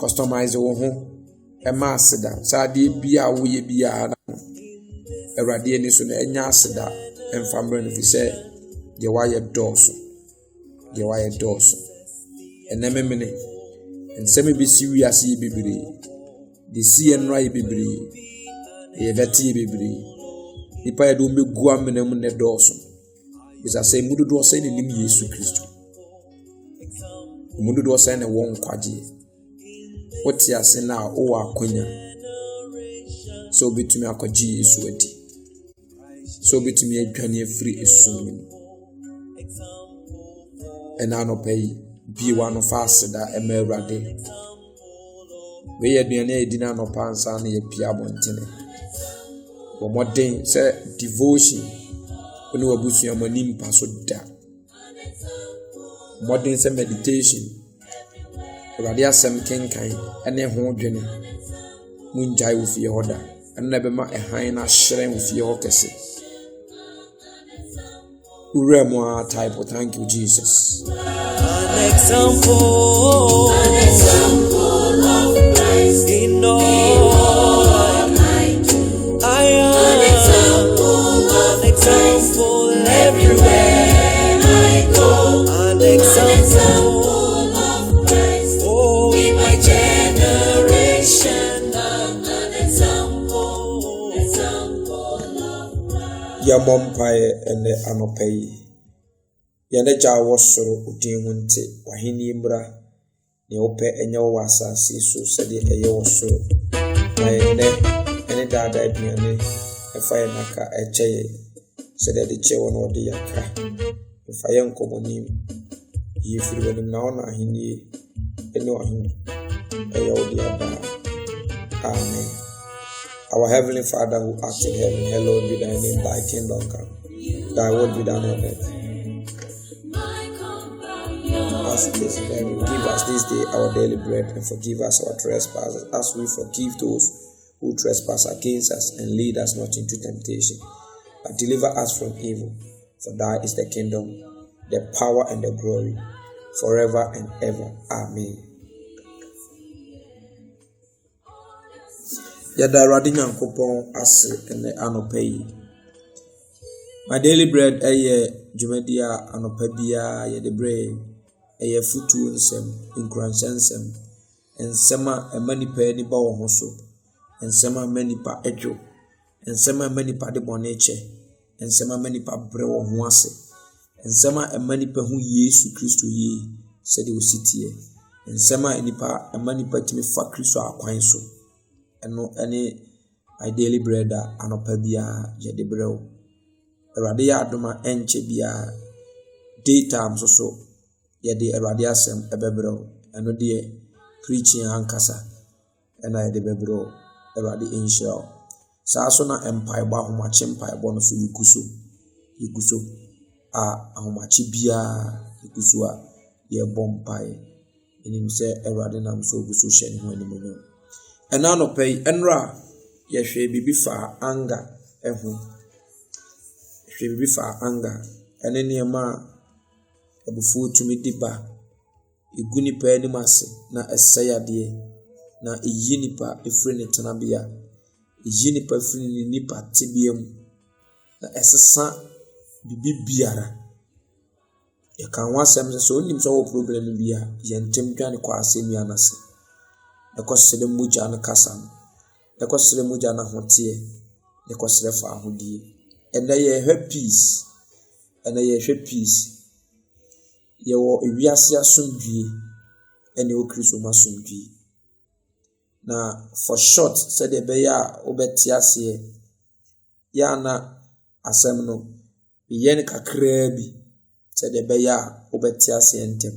Customize wo ho ema aseda sade bia wo ye bia na Awurade ani so na enya aseda emfamre no fi se de waye dɔɔso enememene enseme bi si wiase ye bibiri de si enra ye bibiri ye veti ye bibiri nipa ye do megu amena mu ne dɔɔso bisa se mudu do se ne nim Yesu Kristo mudu do se ne won kwaje woti ase na o wa akonya so betumi akwaji Yesu adi so betumi adwane afiri esum mu ena no pay bi wa no fast da ema Awurade we ye duane edina no pansa na ye pia bontene bo modern se devotion oni wabusu amanim paso da modern se meditation Awurade asem kenkan ene ho dwene munjai wo fie hoda ena be ma ehan na hyeren wo fie ho kese Uremwa type. Thank you, Jesus. An example of Christ in all I do. I am an example everywhere I go. An example of Christ in my generation. An example of Christ. Yamompai and the Anopai. Yanaja was so udin wunte, wahini bra, ne ope enya wasa si so said a yo so. My neck, any dada biane, a fire naka a chair, said the chair or the yaka. If I am commonim, ye feel when now he ye, and no him, a yo Amen. Our Heavenly Father who art in heaven, hallowed be thy name, thy kingdom come, thy will be done on earth. As it is in heaven, give us this day our daily bread, and forgive us our trespasses, as we forgive those who trespass against us, and lead us not into temptation, but deliver us from evil. For thine is the kingdom, the power, and the glory, forever and ever. Amen. Yada Awurade Nyankopɔn ase ene anopa yi. My daily bread dwumadi a anopa bia ye de bre futu nsem nkuransensem ensema emanipa ni ba wo ho so ensema manipa edwo ensema manipa de boneche ensema manipa bre wo ho ase ensema emanipa hu Yesu Kristo yi se de ositie ensema enipa emanipa timi fa Kristo akwan so eno ene my daily bread anopa bia ye de bre wo Awurade ya adoma enche bia daytime so yede Awurade asem ebebro eno de preaching ankasa ena yede bebro Awurade inshallah saa so na empire ba homache empire bo no so yiguso ahomache bia yiguso a ye bompai enim se Awurade nam so guso hye ho animonyo ena no pay enra ye hwe bibi fa anga ehu hwe bibi fa anga ene niema abufu tumi diba iguni pa ni mase na esayade na eyi nipa efre ne tenabia eyi nipa efre ne nipa tibiam na esesa bibiara e kan wasem so onim so wo problem bia ye ntem dwane kwa asemi anase e kosere muja na kasa e kosere muja na hotie e kosere fa ahodie enda ye peace enda ye peace yewo ewiase asomdwie ene o Kristo masomdwie na for short said the beya obetiasie ya na asem no yen kakra bi said the beya obetiasie ntem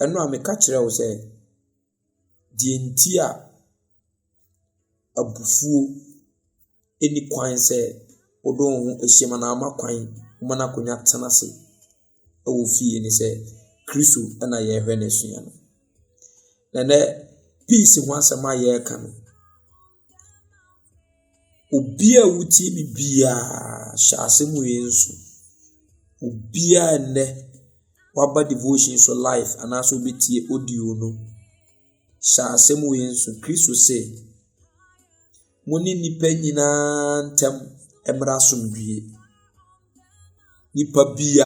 eno ameka kire wo say die ntia abufuo eni kwan say odon ho ehyema na amakwan mana konya tenase ewo fie ni say Kristo na ye hwe na sua no na peace ho asema ye ka no obia wuti bibia sha asemu yensu obia ne waba devotion so life anaso betie audio no sha asemu yensu Kristo say muni nipa nyina ntem emra somdue nipa bia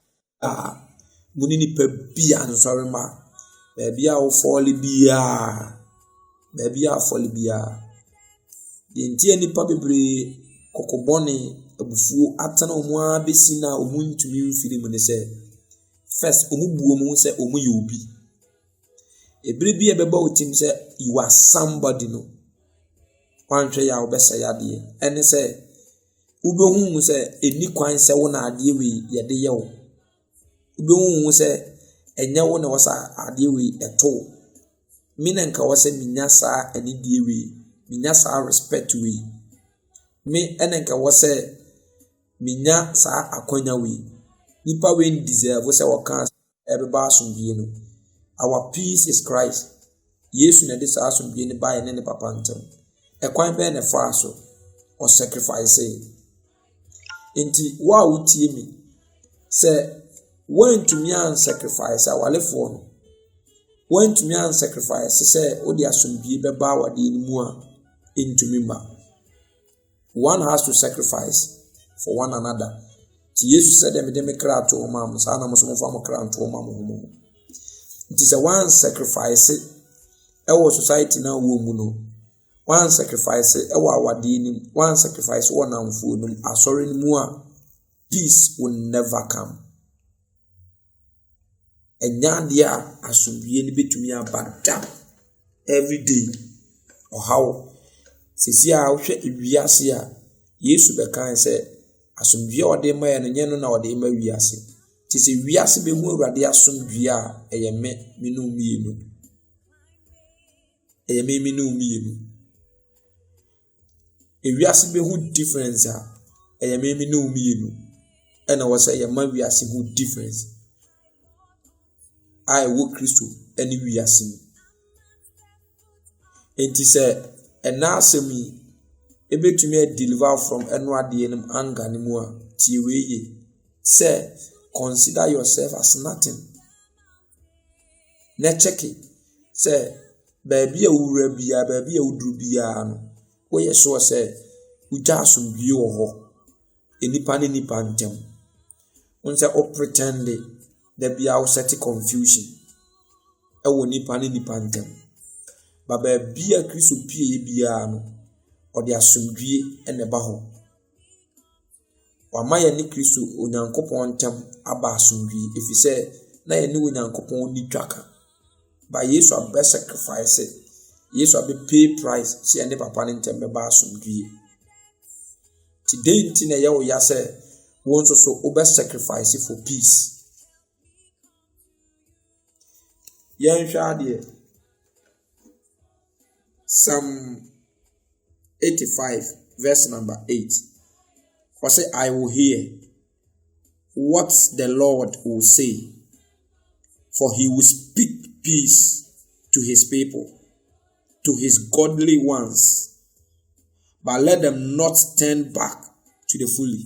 muni nipa bia no sorry ma bia wo fall bia bia fall bia yentie nipa bebre kokobone abufuo atana omu abesi na omu ntumi mfiri mu ne se first omu buo mu se omu ye obi ebre bia beba otim se you are somebody no kwanhwe ya obesa ya de ene se ubehun se eni kwan se wo na ade we ye de ye wo ubehun se enya wo na wasa ade we eto mina nka wasa minya saa ani die we minya saa respect we me ene nka wasa minya saa akonya we nipa we deserve se waka ebeba asomdie no our peace is Christ Yesu na de saa asomdie ne bae ne papa ntem ekwan be ne fa so o sacrifice enti wa utie mi se when to me and sacrifice our lefo no when to me and sacrifice say odi asomdie beba wade ni mu a into member one has to sacrifice for one another ti Jesus said dem kra to mam sa na mo so mo fa mo kra to mam ho it is a one sacrifice our society na wo mu no one sacrifice our wade ni one sacrifice one amfo no asori ni mu a peace will never come. Enyandia asumbiye ni betumi abada every day or how sisi a wohwe ewiase a Yesu bekan se asumbiye ode ma ye no nye no na ode ma wiase ti se wiase be hu Awurade asumbiye a eye me minu mienu eye me minu mienu ewiase be hu difference a eye me minu mienu ena wo se ye ma wiase hu difference I wo Kristo eni wiase enti se ena asemi ebetumi deliver from eno ade enim anger ni mu a tie weye say consider yourself as nothing na check it say baby a wura bia baby a wudru bia no wo ye so say uja asomdue wo ho enipa ne nipa ntem unse o pretend there be a set confusion e wo nipa ne nipa ntem baba bia Kristo pie bia no odi asomdue ene ba ho wama ye ni Kristo onyankopon ntem aba asomdue efise na ye ni onyankopon ni twaka ba Yesu abe sacrifice Yesu abe pay price si ene papa ne ntem be ba asomdue today ntina ye wo ya se won so obe sacrifice for peace yan hwade Psalm 85 verse number 8 for say I will hear what the Lord will say, for he will speak peace to his people, to his godly ones, but let them not turn back to the folly.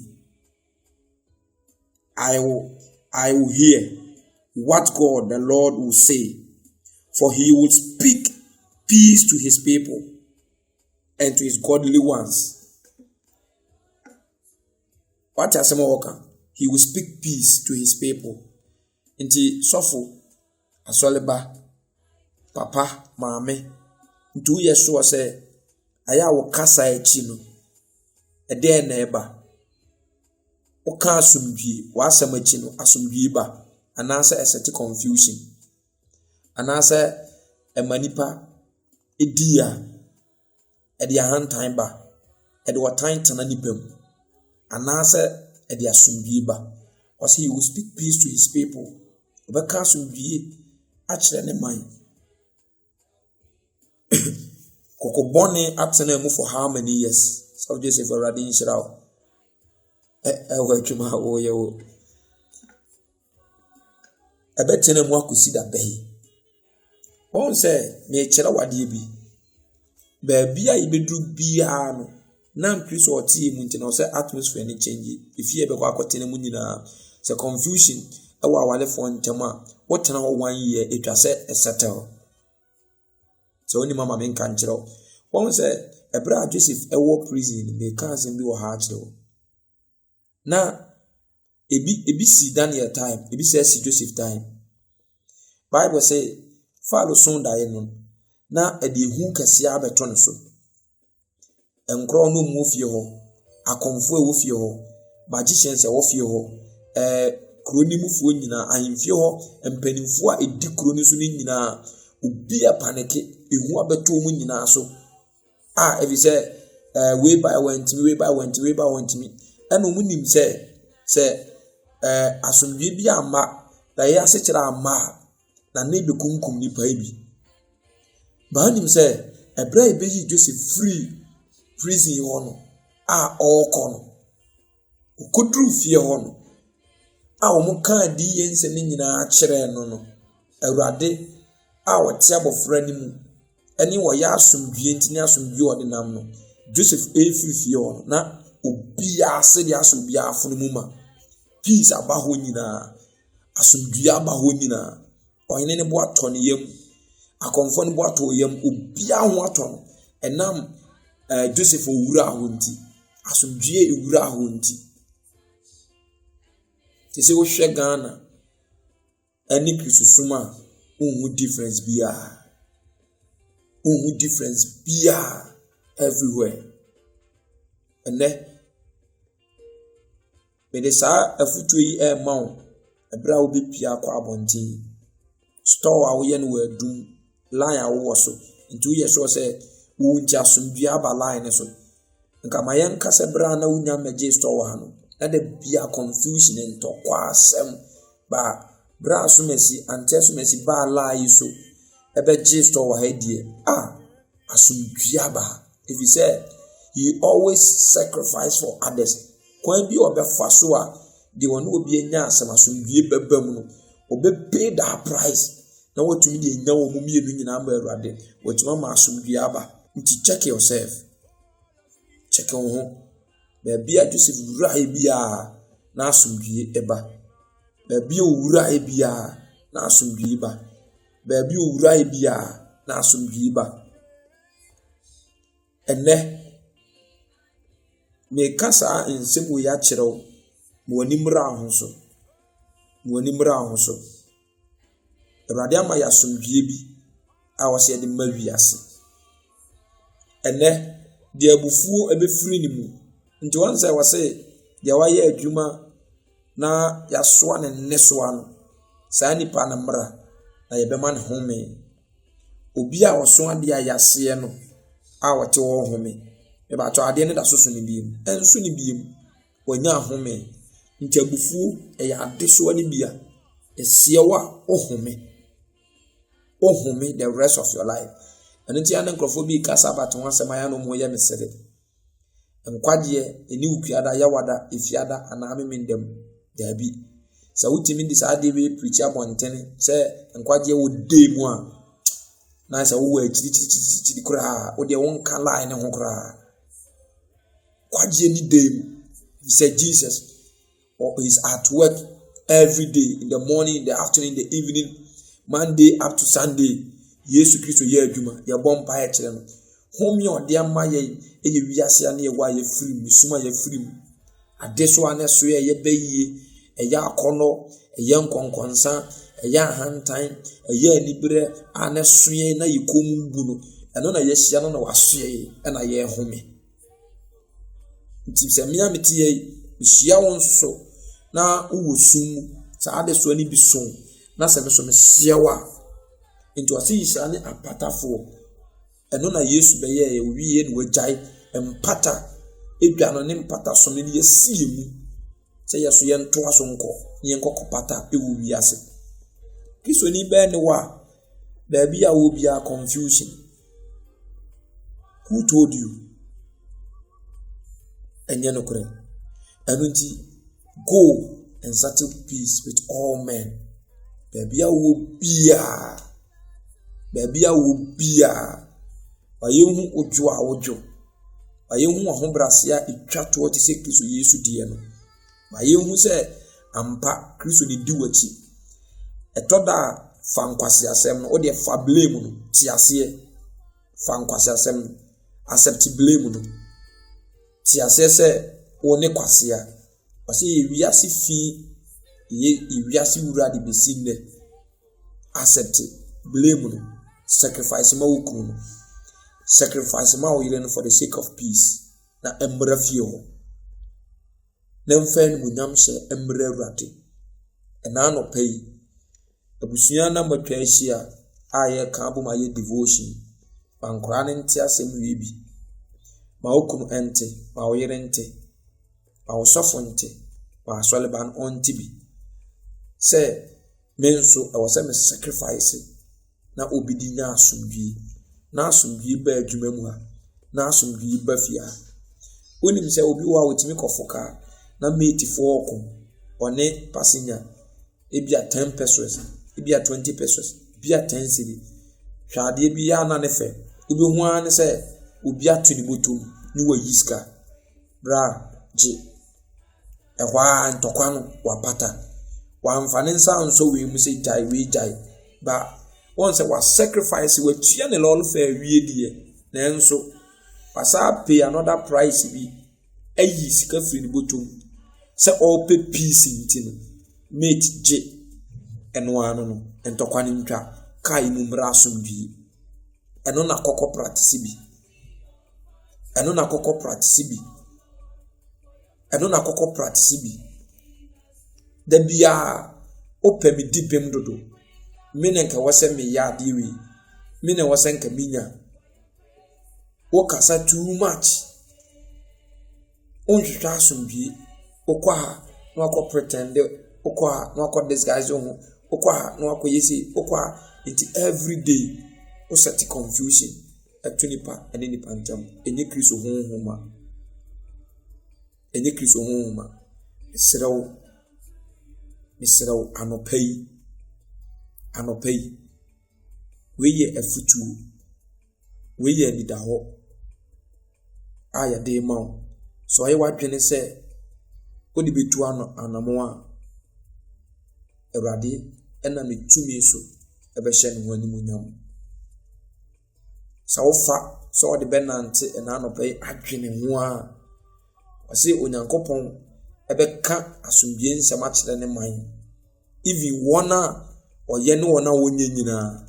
I will hear what God the Lord will say, for he will speak peace to his people and to his godly ones. What has he will speak peace to his people. Inti sofo asoleba papa maame ntu ye sure say aya wo kasa echi no ede na eba o ka asumdue wa asem echi no asumdue ba anasa eseti confusion anasa emanipa edia ɛde ahantan ba ɛde wɔtan tena nipa mu anaasɛ ɛde asomdwie ba ɔsɛ he will speak peace to his people ɔbɛka asomdwie akyerɛ ne man kokobɔne atena mu for how many years sɛ Joseph Awurade nhyira wo ɛwɔ adwuma a wɔyɛ wo ɛbɛtena mu akɔsi da bɛyi wɔn sɛ mekyerɛ wadeɛ bi baabi a yɛbɛduru biara no na mpiri sɛ ɔte mu nti na ɔsɛ atmosphere ne change efie ɛbɛkɔ akɔtena mu nyinaa sɛ confusion ɛwɔ awalefoɔ ntɛm a wɔtena hɔ 1 year etwa sɛ ɛsettle sɛ wɔn nim ama menka nkyerɛ wɔn sɛ ɛbrɛ a Joseph ɛwɔ prison meka asɛm bi wɔ ha akyerɛ wo na ebi si Daniel time ebi sɛ si Joseph time Bible say Pharaoh son daeɛ no na ɛde ehu kɛseɛ abɛtɔ ne so nkorɔ no mu fie hɔ akɔmfo ɛwɔ fie hɔ magicians ɛwɔ fie hɔ kuronimufoɔ nyinaa ahemfie hɔ mpanimfoɔ a edi kuro no so ne nyinaa obi a panike ehu abɛtɔ mu nyinaa so a ebi sɛ way by wantimi ɛna ɔmo nim sɛ asomdwe bi ama na yɛ asekyerɛ ama na ne be kunkum nipa bi ba nim sɛ ɛbrɛ ebeyi Joseph free prison hɔ no a ɔkɔ no okoduru fie hɔ no a ɔmo kan di yɛ nsɛm ne nyinaa kyerɛ no Awurade a wɔte abɔfra ne mu ɛne wɔyɛ asomdwe ntini asomdwe ɔde nam no Joseph efiri fie hɔ no na obi ase de aso obi afunu mu ma peace aba hɔ nyinaa asomdwe aba hɔ nyinaa ɔhene ne bo atɔ ne yam akɔmfo ne bo atɔ yam obi ho atɔ no ɛnam Joseph owura hɔ nti asomdwe ewura hɔ nti te sɛ wohwɛ Ghana ɛne krisusum a unhu difference biya everywhere ɛnɛ mede saa afutuo yi ɛma wo ɛbrɛ a wobɛpia akɔ abɔnten store a woyɛ no wɔ adum line a wowɔ so nti woyɛ sure sɛ wo nti asomdue aba line ne so nka ma yɛn kasa brɛ na wonya mɛgye store wɔ ha no na da bia confusion ntɔkɔ asɛm ba brɛ asomasi ante asomasi ba line so ɛbɛgye store wɔ ha die asomdue aba if you say he always sacrifice for others kwan bi obefa so a de won obi anya asem asomdue bebam no obe pay that price na watumi de nya wo mumienu nyina ma Awurade watuma ma asomdue aba nti check yourself check wo ho ba bia Joseph wura bia na asomdue eba ba bia wura bia na asomdue ba ba bia wura bia na asomdue ba ɛnɛ me kasa nsɛm wo ya kyerɛw mo ani mra ho so Awurade ama ya asomdue bi a wɔsɛ de ma wiase ɛnɛ de abufuo ebefiri ne mu nti wɔn sɛ wɔsɛ de wayɛ adwuma na yasoa ne nnesoa no saa nipa na mra na yɛbɛma ne home obi a ɔso ade a yaseɛ no a wɔte wɔ home ebato ade ne da soso ne biem enso ne biem wɔnya home nti abufuo ɛyɛ ade so ne bia esiewa ohome the rest of your life and nti an nkrofo bi kasa bato ho asɛm aya no mo yɛ mesere nkwadeɛ eni ukuada yawada efiada ana amemendem dabi sɛ wutimi di saa de we preach abontene sɛ nkwadeɛ wo dey mu a na sɛ wo akiri kura wo de won ka line ho kura kwadeɛ ni dey said Jesus or is at work every day in the morning, in the afternoon, in the evening, Monday up to Sunday. Yesu Kristo ye adwuma ye bompa ye kire no home ye ode ama ye wiase ane ye wa ye free musuma ye free ade so ane so ye bayie ye akono ye nkonkonsa ye ahantan ye anibere ane so ye na ye kombu no eno na ye hia no na waso ye na ye home nti se mia meti ye hia won so na uwosum sa ade so ani bi so na se me so me hia wa into ase yisane apatafo ɛno na Yesu bɛyɛ yɛ wie na wagyae mpata edwa no ne mpata so ne yɛsie mu sɛ yɛso yɛntoa so nkɔ ne yɛnkɔ pata ɛwɔ wiase. Kristo ni bɛɛ ne wa baabi a wɔ bia confusion. Who told you? Ɛnyɛ no korɛ. Ɛno nti go and settle peace with all men. Baabi a wɔ bia wayɛhu odwo a wodwo, wayɛhu ahobrɛase a ɛtwa toɔ te sɛ Kristo Yesu deɛ no, wayɛhu sɛ ampa Kristo ne di w'akyi. Ɛtɔ da fa nkwasiasɛm no, wode fa blame no, te aseɛ. Fa nkwasiasɛm no, accept blame no, te aseɛ sɛ wo ne kwasea. Wɔsɛ yɛ wiase fi, yɛ wiase wura de bɛsi nnɛ. Accept blame no, sacrifice ma wo kunu no, sacrifice ma wo yere no for the sake of peace. Na emmra fie ho. Na mfa no munyam hyɛ emmra Awurade. Ɛna anɔpa yi abusua na matwa ahyia a yɛ ka abom ayɛ devotion. Ma nkora ne nte asɛm wie bi. Ma wo kunu ente, ma wo yere nte, ma wo sɔfo nte, ma asɔleban ɔnte bi. Sɛ me nso ɛwɔ sɛ me sacrifice na obi di nya asomdwie. Na asomdwie ba adwuma mu ha, na asomdwie ba fie ha. Wonim sɛ obi wa wotimi kɔfoka na mate fo ɔko ɔne passenger ebia 10 pesos, ebia 20 pesos, ebia 10 cedi. Hwade bi ya na ne fɛ. Obi hu an sɛ obi ato ne motom ni wa yiska. Bra je ɛhwa ntɔkwa no wapata. Wa mfane nsa nso we mu sɛ jai we jai. Ba won sɛ wa sacrifice wa tua ne lol fa wie die. Na enso pasa pay another price bi ayi sika firi ne botom. Sɛ all pay peace nti no. Mate je eno ano no ntɔkwa ne ntwa kai mu mra asomdwie. Eno na kokɔ practice bi. Eno na kokɔ practice bi. Eno na kokɔ practice bi. Da bia opɛ mi dipem dodo. Me ne nka wose me ya de wi. Me ne wose nka minya. Wo kasa too much. Onhwehwa asomdwie. Okwa ha na akɔ pretend, okwa ha na akɔ disguise ho. Okwa ha na akɔ yesi, okwa ha into every day. O set confusion atunipa ene nipa ntam. Enye Kristo honhoma. Enye Kristo honhoma. Misrawo anopai. Weye afutu. Weye nida ho. Aya de ma. So aye wadwene se odi betu anamo a Awurade ena metumi so ebehye ne ho animunyam. Sa wofa so odi benante ena anopai adwene ho a wase Onyankopɔn ebeka asomdwie nsɛm akyerɛ ne man. Even wona ɔyɛ ne wona wonye nyina.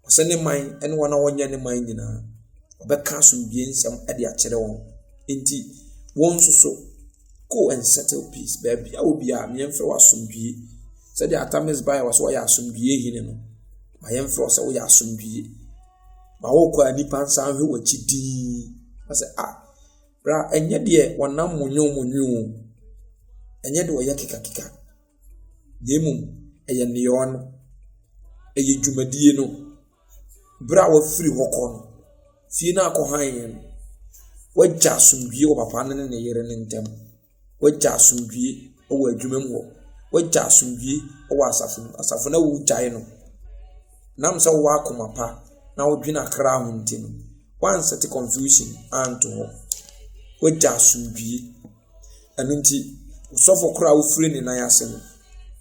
Wase ne man ene wona wonye ne man nyina. Obeka asomdwie nsɛm ade akyerɛ wɔn. Enti won so go and settle peace. Baby a obi a me mfrɛ wasomdwie. Sɛ de atamis bai was wo ya asomdwie hine no. Ma yɛmfrɛ sɛ wo ya asomdwie. Ma wo kwa nipa nsa hwe wachidi. Ase bra enye de wonam monyo. Enye de wo yɛ keka. Yemum eye ne yon eye dwumadie no. Bra wo firi hokɔ no. Fie na akɔhan wagya asomdwie wo papa ne yere ne ntem. Wagya asomdwie wo adwuma mu hɔ. Wagya asomdwie wo asafo na wo gyae no. Nam sɛ wo akoma pa na wo dwena kra ho nti no. Wan set confusion anto ho. Wagya asomdwie. Ɛno nti usofo kra wo firi ne nan ase no.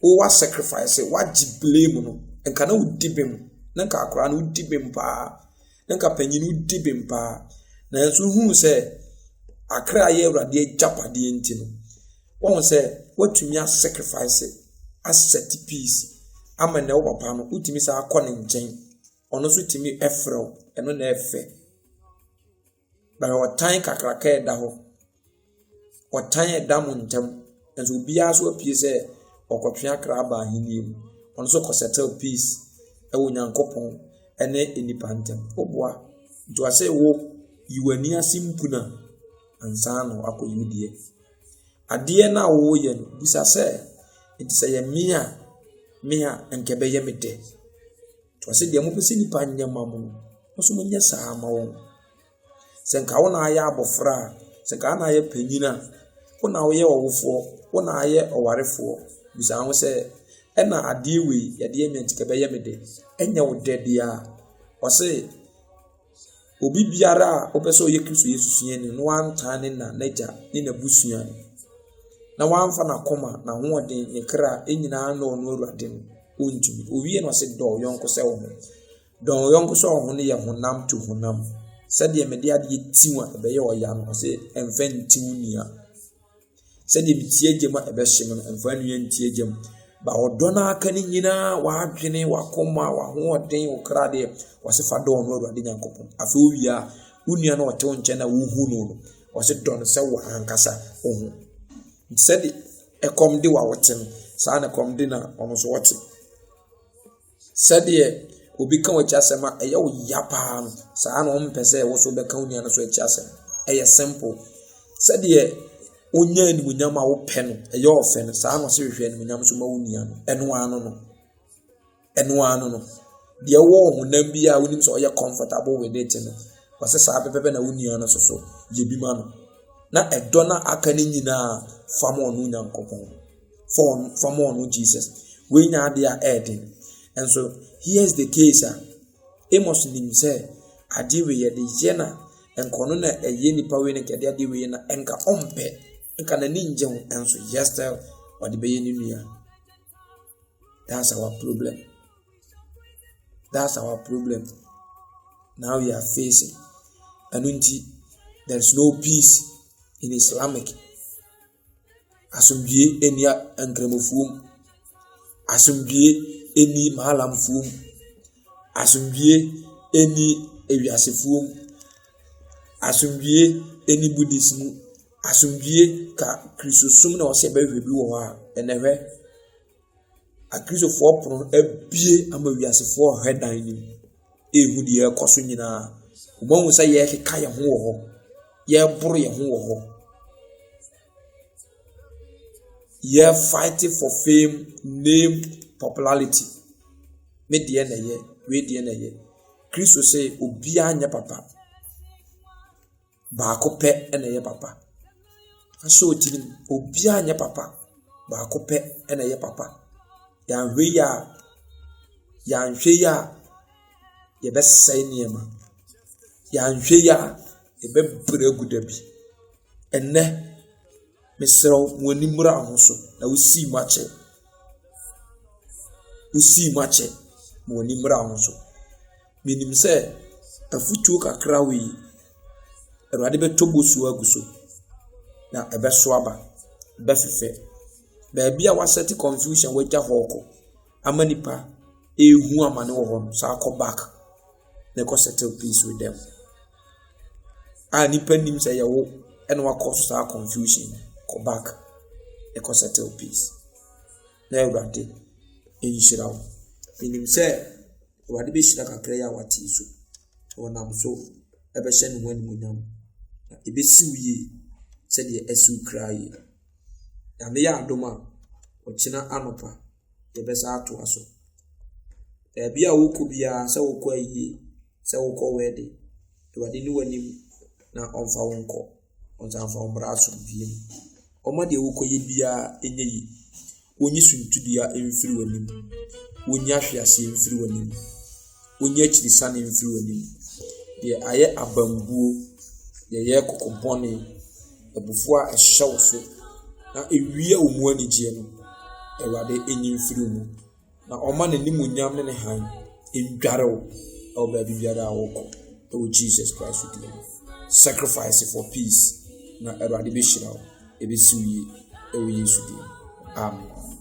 Wo wa sacrifice wa blame no. Enka na wo dibem. Na nka akra na wo dibem pa. Na nka panyin wo dibem pa. Na enso hu sɛ akra ye Awurade japade nti no. Won sɛ watumi a sacrifice asset peace. Ama na wo papa no utimi sa akɔ ne nkyɛn. Ono so timi efrew eno na efe. Ba wotan kakraka eda ho. Wotan eda mo ntem. Enso bia so apie sɛ okotwe akra ba ahinim. Ono so settle peace. Ewo Nyankopɔn ene enipa ntem. Oboa nti ase wo yiwani asimpuna ansano akọ yudie ade na wo ye no bisa se nti se ye mia enkebe ye mede to ase de mo pese nipa nyama mo no so mo nya saa ma wo se nka wo na aya abofra se nka na aya panyina wo na wo ye owofo wo na aya owarefo bisa ho se ena ade we ye de emi enkebe ye mede enya wo de dia ose obi biara opeso ye Kristo Yesu suani no wantane na naja ni na busuani na wamfa na koma na hoɔden ne kra enyina na ɔno Awurade no ontumi owie no se dɔ yɔnko sɛ wo dɔ yɔnko sɛ wo ne yɛ honam to honam sɛdeɛ mede ade tiwa ɛbɛyɛ ɔya no se ɛmfa ntiw nia sɛdeɛ bitie gyema ɛbɛhyem no ɛmfa nua ntie gyem ba ɔdɔ na aka ne nyina waadwene wakoma wahoɔden wo kra de wɔse fa dɔ ɔno Awurade Nyankopɔn afɛ owia unia na ɔte wo nkyɛn na wohu no wɔse dɔ no sɛ wo ankasa ohu sɛde ɛkɔm de wa wote no saa na ɛkɔm de na ɔno so wote sɛde obi ka wachi asɛm a ɛyɛ wo ya paa no saa na ɔmpɛ sɛ wo so bɛka unia no so achi asɛm ɛyɛ simple sɛde onya animunyam a wopɛ no ɛyɛ ɔfɛ no saa na ɔsɛ hwehwɛ animunyam so ma unia no ɛno ano no deɛ wo honam bi a wonim sɛ ɔyɛ comfortable with it no ɔsɛ saa pɛpɛpɛ na unia no so yɛ bi ma no na ɛdɔ na aka ne nyinaa fam ɔno Nyankopɔn fam ɔno Jesus we nya ade a ɛden and so here's the case Amos nim sɛ ade we yɛ de yɛ na enkono na ɛyɛ nipa we ne kɛde ade we na enka ɔmpɛ enka na ninje ho enso yes tell ɔde bɛyɛ ne nua that's our problem now we are facing anunti there is no peace in Islamic asumdie eni ankramofuom asumdie eni mahalamfuom asumdie eni ewiasefuom asumdie eni buddhism asumdie ka kristosum na ose behwe bi wo ha enehwe a kristofo pro abie ama wiasefo hedan ni ehu de ekoso nyina obo say ye keka ye ho wo ho ye boro ye ho wo ho ye fighting for fame, name, popularity. Me die na ye, we die na ye. Kristo say obi anya papa. Ba ko pe na ye papa. Aso tini obi anya papa. Ba ko pe na ye papa. Ya hwe ya ye be sai niema. Ya hwe ya ye be bre gudabi. Enne mesero woni mura ahoso na wosi mache woni mura ahoso minim se afutuo kakra we Awurade betobo so aguso na ebeso aba befefe ba bia waseti confusion wagya hoko amanipa ehu amane wo ho sa come back na go settle peace with them nipa nim se yawo ene wa cause sa confusion go back e go settle peace na Awurade enhyira wo minim se Awurade be hyira kakra ya wati so wonam so ebe hye ne wani munyam na ebe siwie se de asu kraye ya me ya adoma ochina anopa ebe sa ato aso bia woko bia se woko ayi se woko wede Awurade ni wanim na onfa wonko onza omra so biem oma de woko ye bia enye yi wonyi suntudua emfiri wanim wonyi ahwease emfiri wanim wonyi achirisa na emfiri wanim de aye abambuo ye kokobone abufua ehyew so na ewie omu anigye no Awurade enyi mfiri mu na oma na nimunyam ne han endwarew o ba bibiara awoko o Jesus Christ with them sacrifice for peace na Awurade be hyira o ebe siwie e wo Yesu di amen.